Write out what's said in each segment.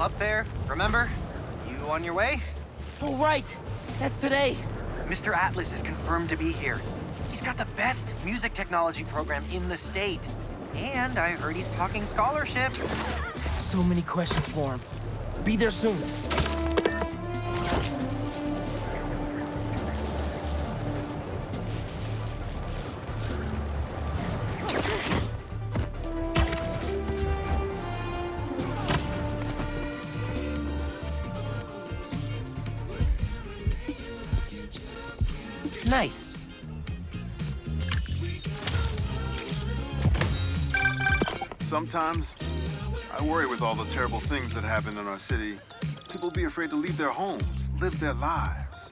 up there, remember? You on your way? Oh, right. That's today. Mr. Atlas is confirmed to be here. He's got the best music technology program in the state. And I heard he's talking scholarships. So many questions for him. Be there soon. Nice. Sometimes, I worry with all the terrible things that happen in our city. People be afraid to leave their homes, live their lives.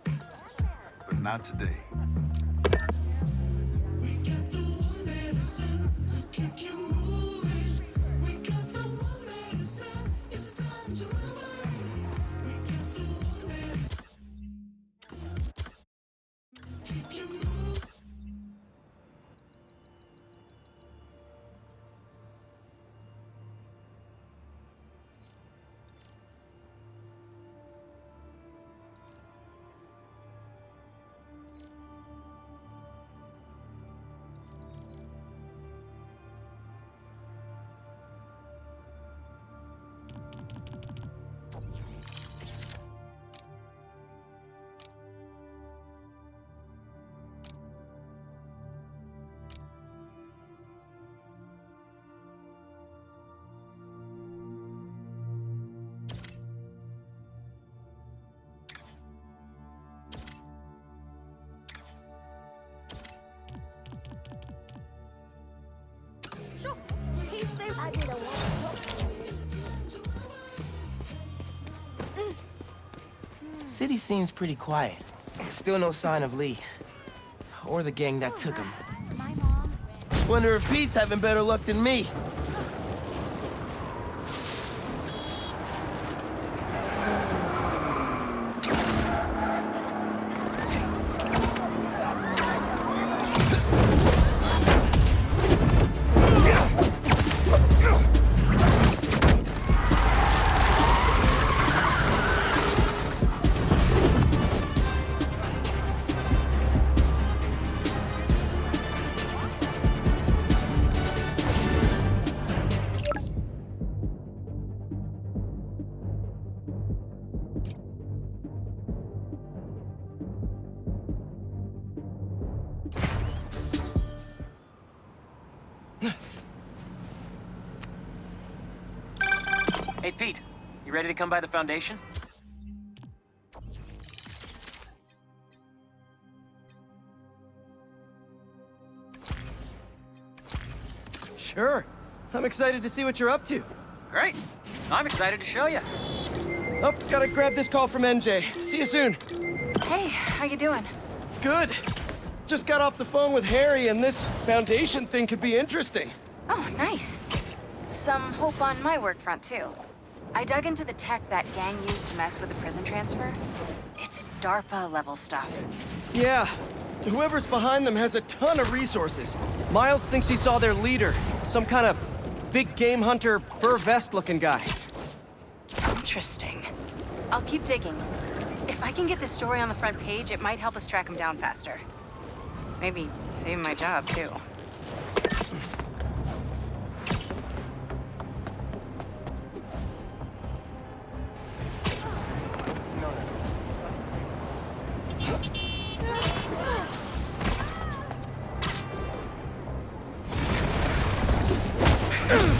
But not today. City seems pretty quiet. Still no sign of Lee. Or the gang that took him. Wonder if Pete's having better luck than me. Hey, Pete, you ready to come by the Foundation? Sure. I'm excited to see what you're up to. Great. I'm excited to show you. Oh, gotta grab this call from NJ. See you soon. Hey, how you doing? Good. Just got off the phone with Harry, and this Foundation thing could be interesting. Oh, nice. Some hope on my work front, too. I dug into the tech that gang used to mess with the prison transfer. It's DARPA-level stuff. Yeah. Whoever's behind them has a ton of resources. Miles thinks he saw their leader. Some kind of big game hunter, fur vest-looking guy. Interesting. I'll keep digging. If I can get this story on the front page, it might help us track him down faster. Maybe save my job, too.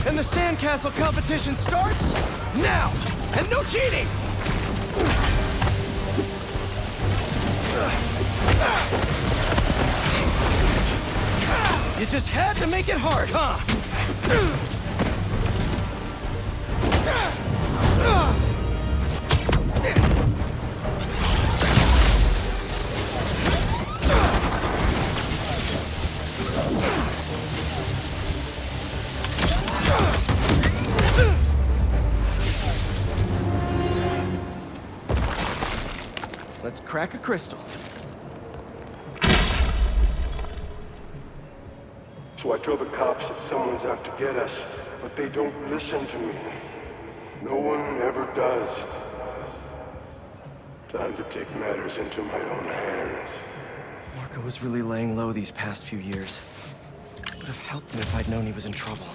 And the sandcastle competition starts now! And no cheating! You just had to make it hard, huh? Let's crack a crystal. So I tell the cops that someone's out to get us, but they don't listen to me. No one ever does. Time to take matters into my own hands. Marco was really laying low these past few years. Would have helped him if I'd known he was in trouble.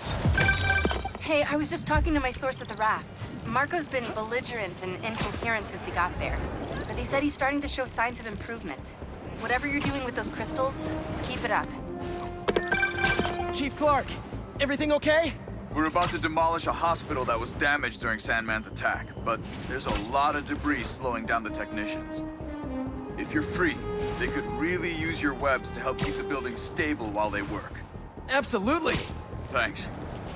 Hey, I was just talking to my source at the raft. Marco's been belligerent and incoherent since he got there. But they said he's starting to show signs of improvement. Whatever you're doing with those crystals, keep it up. Chief Clark, everything okay? We're about to demolish a hospital that was damaged during Sandman's attack, but there's a lot of debris slowing down the technicians. If you're free, they could really use your webs to help keep the building stable while they work. Absolutely. Thanks.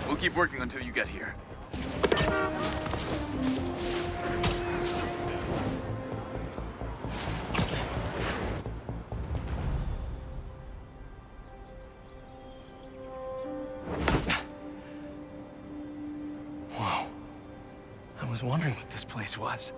We'll keep working until you get here. Whoa. I was wondering what this place was.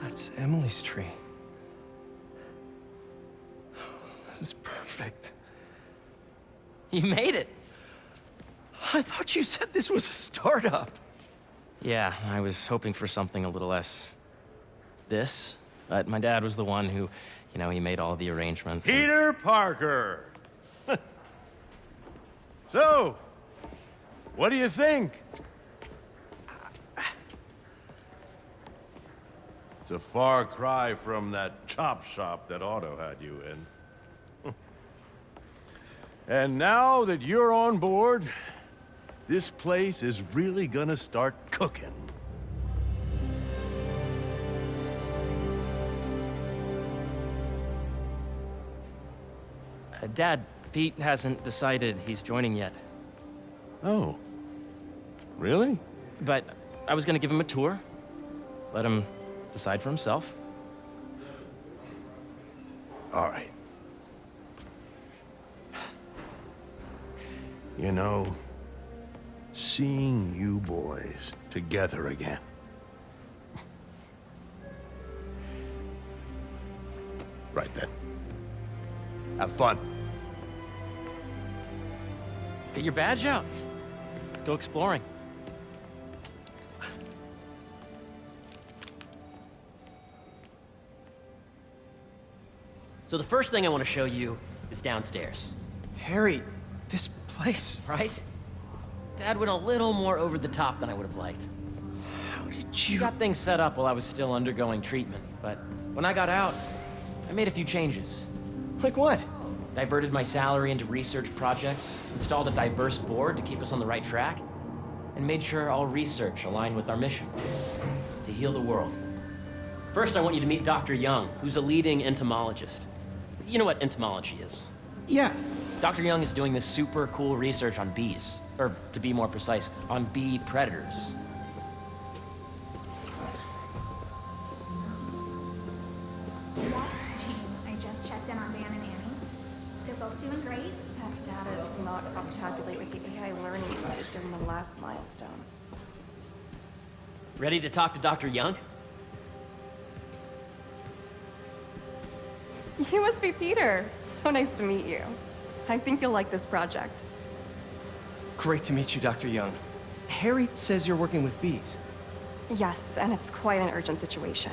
That's Emily's tree. This is perfect. You made it! I thought you said this was a startup. Yeah, I was hoping for something a little less... this. But my dad was the one who, he made all the arrangements. Peter Parker! So, what do you think? It's a far cry from that chop shop that Otto had you in. And now that you're on board, this place is really gonna start cooking. Dad, Pete hasn't decided he's joining yet. Oh. Really? But I was gonna give him a tour. Let him decide for himself. All right. You know, seeing you boys together again. Right then. Have fun. Get your badge out. Let's go exploring. So the first thing I want to show you is downstairs. Harry, this place... Right? Dad went a little more over the top than I would have liked. How did You you... got things set up while I was still undergoing treatment, but when I got out, I made a few changes. Like what? Diverted my salary into research projects, installed a diverse board to keep us on the right track, and made sure all research aligned with our mission, to heal the world. First, I want you to meet Dr. Young, who's a leading entomologist. You know what entomology is? Yeah. Dr. Young is doing this super cool research on bees, or to be more precise, on bee predators. Yes, team. I just checked in on Dan and Annie. They're both doing great. That data does not cross-tabulate with the AI learning we did during the last milestone. Ready to talk to Dr. Young? You must be Peter. So nice to meet you. I think you'll like this project. Great to meet you, Dr. Young. Harry says you're working with bees. Yes, and it's quite an urgent situation.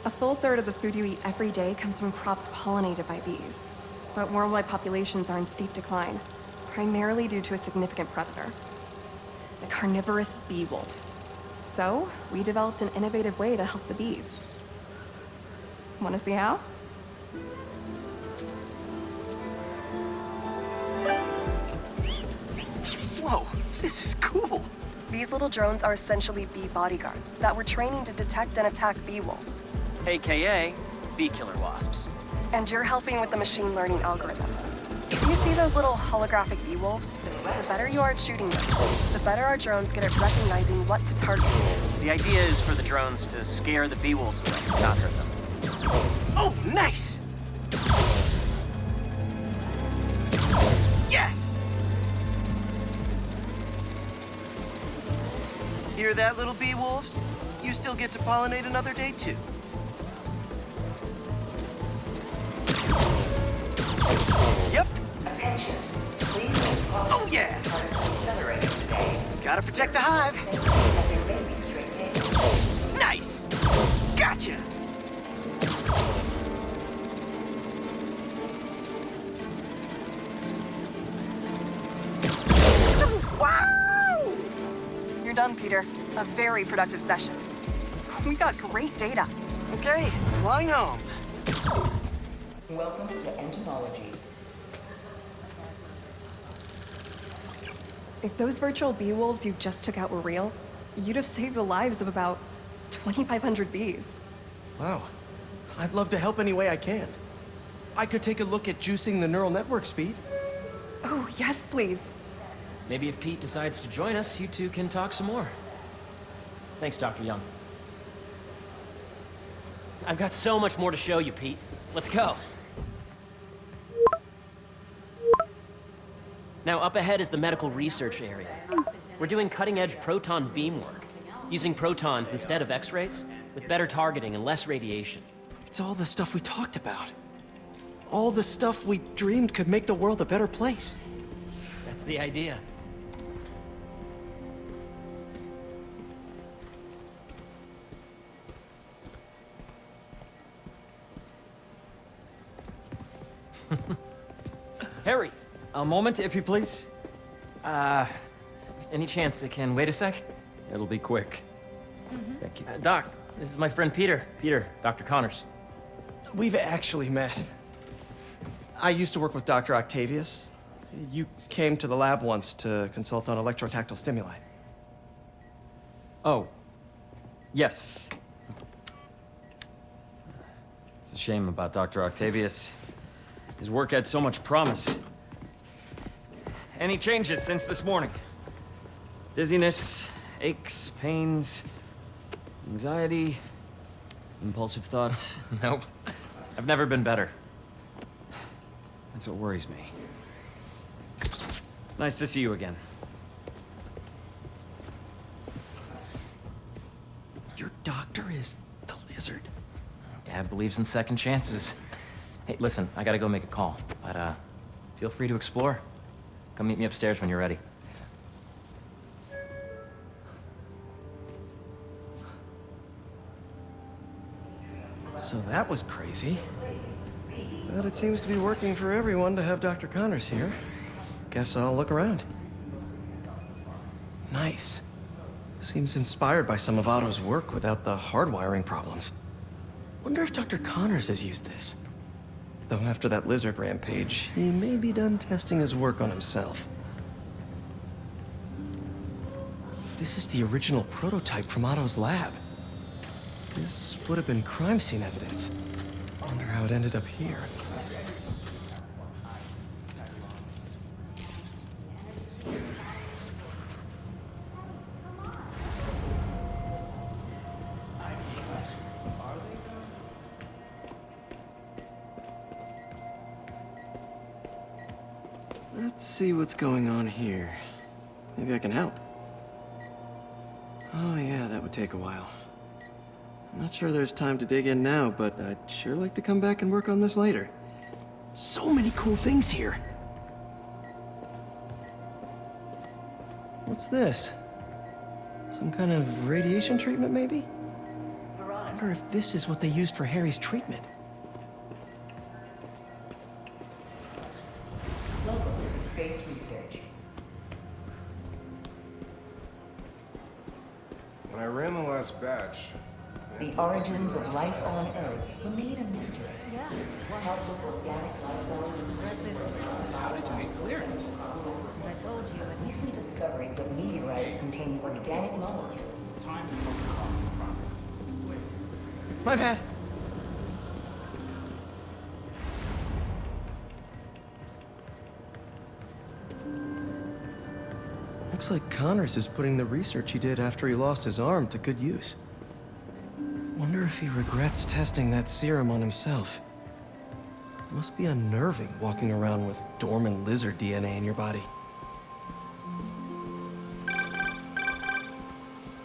A full third of the food you eat every day comes from crops pollinated by bees. But worldwide populations are in steep decline, primarily due to a significant predator, the carnivorous bee wolf. So, we developed an innovative way to help the bees. Want to see how? Whoa, this is cool. These little drones are essentially bee bodyguards that we're training to detect and attack bee wolves. AKA bee killer wasps. And you're helping with the machine learning algorithm. Do you see those little holographic bee wolves? The better you are at shooting those, the better our drones get at recognizing what to target. The idea is for the drones to scare the bee-wolves away, not hurt them. Oh, nice! Yes! Hear that, little bee wolves? You still get to pollinate another day, too. Yep. Oh, yeah! Gotta protect the hive. Nice! Gotcha! Wow! You're done, Peter. A very productive session. We got great data. Okay, flying home. Welcome to entomology. If those virtual bee wolves you just took out were real, you'd have saved the lives of about 2,500 bees. Wow. I'd love to help any way I can. I could take a look at juicing the neural network speed. Oh, yes, please. Maybe if Pete decides to join us, you two can talk some more. Thanks, Dr. Young. I've got so much more to show you, Pete. Let's go. Now, up ahead is the medical research area. We're doing cutting-edge proton beam work, using protons instead of X-rays, with better targeting and less radiation. It's all the stuff we talked about. All the stuff we dreamed could make the world a better place. That's the idea. Harry! A moment, if you please. Any chance it can wait a sec? It'll be quick. Thank you. Doc, this is my friend Peter. Peter, Dr. Connors. We've actually met. I used to work with Dr. Octavius. You came to the lab once to consult on electrotactile stimuli. Oh. Yes. It's a shame about Dr. Octavius. His work had so much promise. Any changes since this morning? Dizziness, aches, pains, anxiety, impulsive thoughts? Nope. I've never been better. That's what worries me. Nice to see you again. Your doctor is the lizard. Dad believes in second chances. Hey, listen, I gotta go make a call, but feel free to explore. Come meet me upstairs when you're ready. So that was crazy. But it seems to be working for everyone to have Dr. Connors here. Guess I'll look around. Nice. Seems inspired by some of Otto's work without the hardwiring problems. Wonder if Dr. Connors has used this. Though after that lizard rampage, he may be done testing his work on himself. This is the original prototype from Otto's lab. This would have been crime scene evidence. Wonder how it ended up here. Let's see what's going on here. Maybe I can help. Oh yeah, that would take a while. I'm not sure there's time to dig in now, but I'd sure like to come back and work on this later. So many cool things here. What's this? Some kind of radiation treatment, maybe? I wonder if this is what they used for Harry's treatment. Welcome to Space Research. When I ran the last batch, The origins of life on Earth remain a mystery. Yeah. Help with organic life forms Impressive. How did you get clearance? As I told you, Recent discoveries of meteorites containing organic molecules. Time is most common progress. My bad. Looks like Connors is putting the research he did after he lost his arm to good use. Wonder if he regrets testing that serum on himself. Must be unnerving walking around with dormant lizard DNA in your body.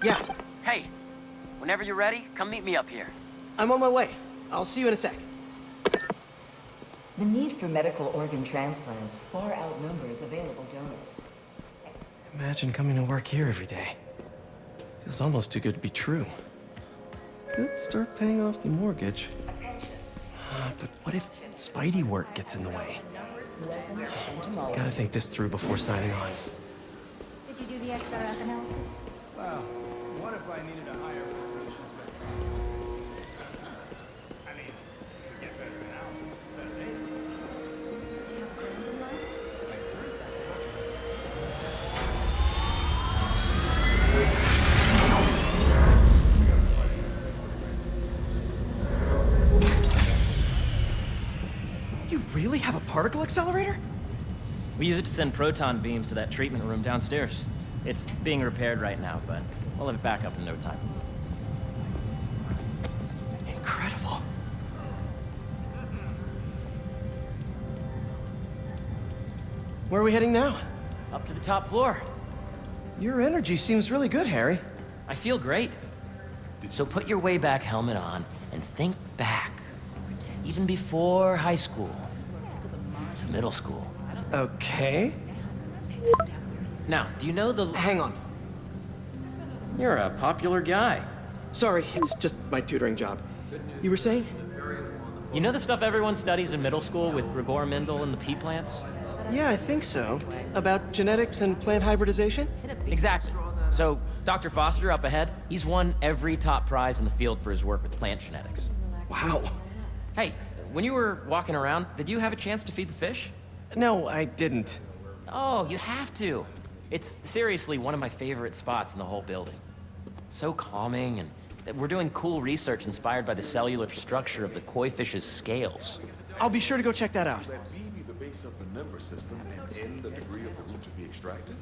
Yeah. Hey, whenever you're ready, come meet me up here. I'm on my way. I'll see you in a sec. The need for medical organ transplants far outnumbers available donors. Imagine coming to work here every day. Feels almost too good to be true. Could start paying off the mortgage. But what if Spidey work gets in the way? Gotta think this through before signing on. Did you do the XRF analysis? Well, what if I needed a higher resolution spectrum? I mean, to get better analysis, better data. Do you have a brand in mind? You really have a particle accelerator? We use it to send proton beams to that treatment room downstairs. It's being repaired right now, but we'll have it back up in no time. Incredible. Where are we heading now? Up to the top floor. Your energy seems really good, Harry. I feel great. So put your way back helmet on and think back. Even before high school. To middle school. Okay. Now, do you know the... Hang on. You're a popular guy. Sorry, it's just my tutoring job. You were saying? You know the stuff everyone studies in middle school with Gregor Mendel and the pea plants? Yeah, I think so. About genetics and plant hybridization? Exactly. So, Dr. Foster up ahead, he's won every top prize in the field for his work with plant genetics. Wow. Hey, when you were walking around, did you have a chance to feed the fish? No, I didn't. Oh, you have to. It's seriously one of my favorite spots in the whole building. So calming, and we're doing cool research inspired by the cellular structure of the koi fish's scales. I'll be sure to go check that out. Let V be the base of the number system and N the degree of the root to be extracted.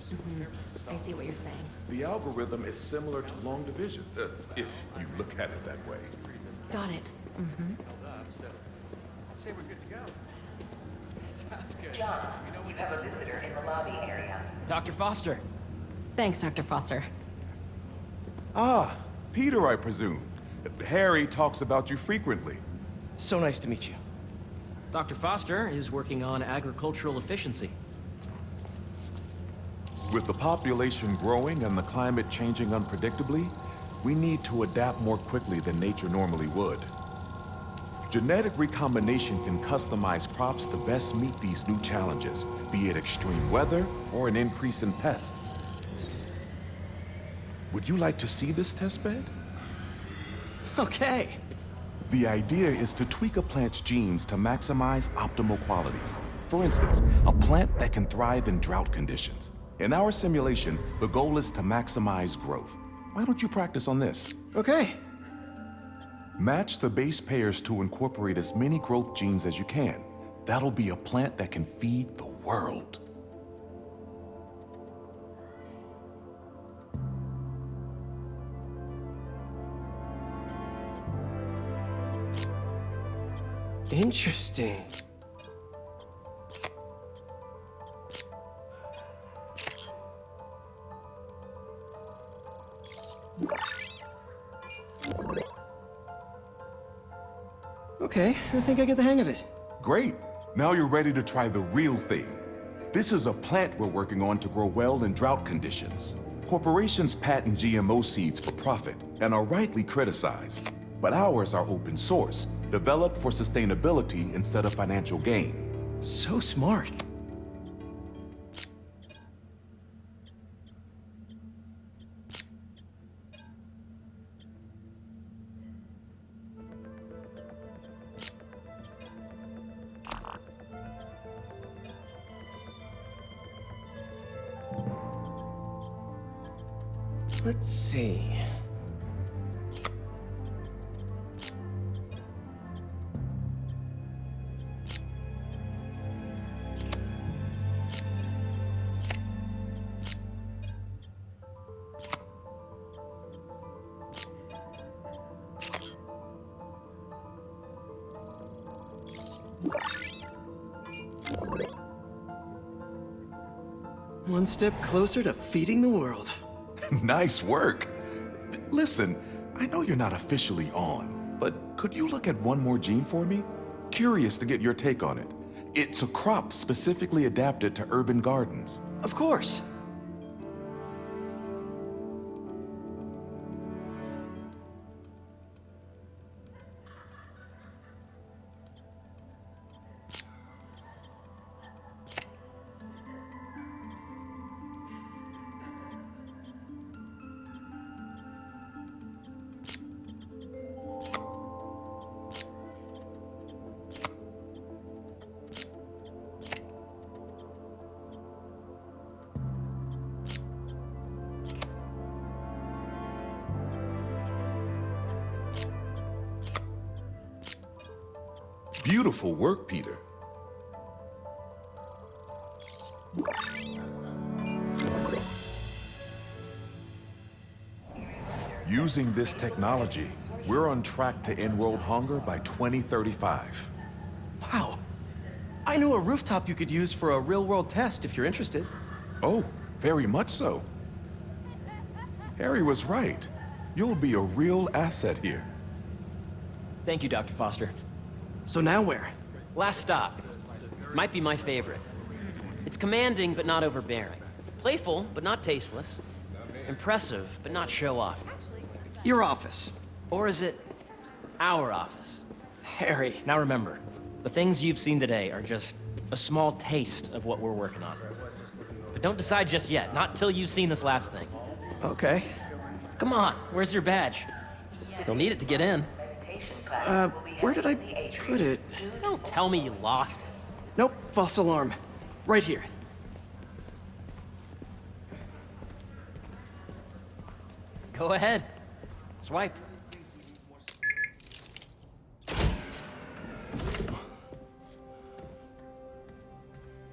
I see what you're saying. The algorithm is similar to long division, if you look at it that way. Got it. I'd say we're good to go. Sounds good. John, you have a visitor in the lobby area. Dr. Foster. Thanks, Dr. Foster. Ah, Peter, I presume. Harry talks about you frequently. So nice to meet you. Dr. Foster is working on agricultural efficiency. With the population growing and the climate changing unpredictably, we need to adapt more quickly than nature normally would. Genetic recombination can customize crops to best meet these new challenges, be it extreme weather or an increase in pests. Would you like to see this testbed? Okay. The idea is to tweak a plant's genes to maximize optimal qualities. For instance, a plant that can thrive in drought conditions. In our simulation, the goal is to maximize growth. Why don't you practice on this? Okay. Match the base pairs to incorporate as many growth genes as you can. That'll be a plant that can feed the world. Interesting. Okay, I think I get the hang of it. Great. Now you're ready to try the real thing. This is a plant we're working on to grow well in drought conditions. Corporations patent GMO seeds for profit and are rightly criticized. But ours are open source, developed for sustainability instead of financial gain. So smart. Let's see. One step closer to feeding the world. Nice work. Listen, I know you're not officially on, but could you look at one more gene for me? Curious to get your take on it. It's a crop specifically adapted to urban gardens. Of course. Beautiful work, Peter. Using this technology, we're on track to end world hunger by 2035. Wow. I know a rooftop you could use for a real-world test if you're interested. Oh, very much so. Harry was right. You'll be a real asset here. Thank you, Dr. Foster. So now where? Last stop. Might be my favorite. It's commanding, but not overbearing. Playful, but not tasteless. Impressive, but not show-off. Your office. Or is it our office? Harry. Now remember, the things you've seen today are just a small taste of what we're working on. But don't decide just yet, not till you've seen this last thing. Okay. Come on, where's your badge? You'll need it to get in. Where did I put it? Don't tell me you lost it. Nope, false alarm. Right here. Go ahead. Swipe.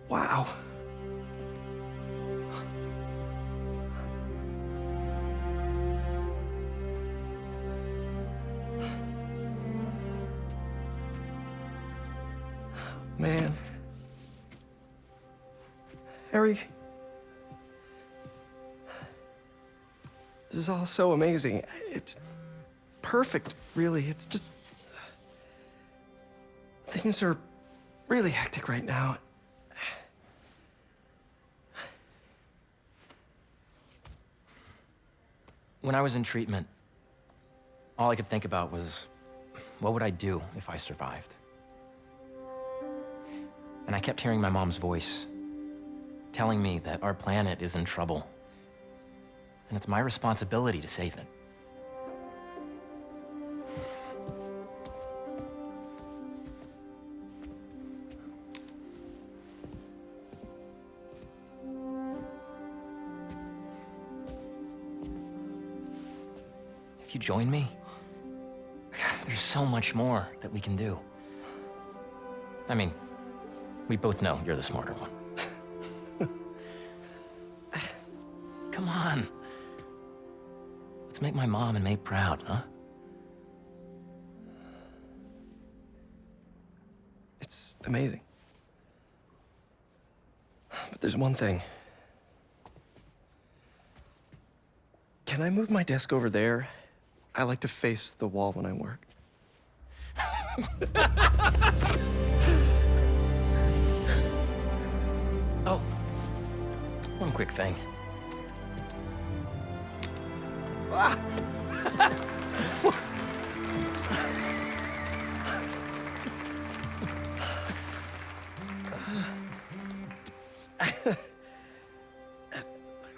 Wow. Man. Harry. This is all so amazing. It's perfect, really. It's just... Things are really hectic right now. When I was in treatment, all I could think about was, what would I do if I survived? And I kept hearing my mom's voice, telling me that our planet is in trouble, and it's my responsibility to save it. If you join me, there's so much more that we can do. I mean, we both know you're the smarter one. Come on. Let's make my mom and May proud, huh? It's amazing. But there's one thing. Can I move my desk over there? I like to face the wall when I work. Oh, one quick thing. Ah.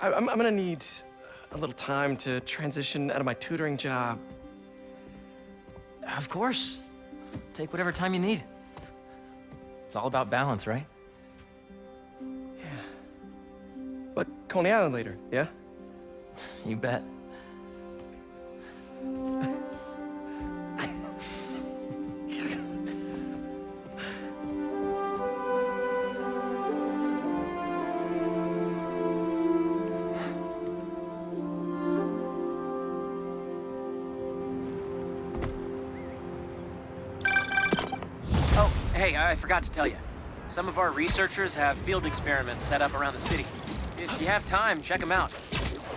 I'm gonna need a little time to transition out of my tutoring job. Of course. Take whatever time you need. It's all about balance, right? Yeah. But Coney Island later, yeah? You bet. Hey, I forgot to tell you. Some of our researchers have field experiments set up around the city. If you have time, check them out.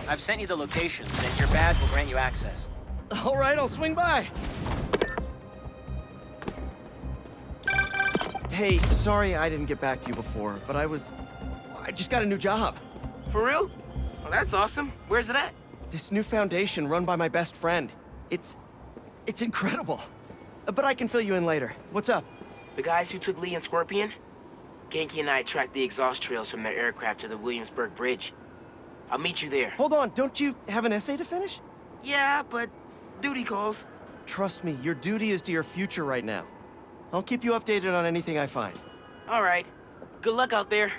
I've sent you the locations, and your badge will grant you access. All right, I'll swing by. Hey, sorry I didn't get back to you before, but I just got a new job. For real? Well, that's awesome. Where's it at? This new foundation run by my best friend. It's incredible. But I can fill you in later. What's up? The guys who took Lee and Scorpion? Ganke and I tracked the exhaust trails from their aircraft to the Williamsburg Bridge. I'll meet you there. Hold on, don't you have an essay to finish? Yeah, but duty calls. Trust me, your duty is to your future right now. I'll keep you updated on anything I find. All right. Good luck out there.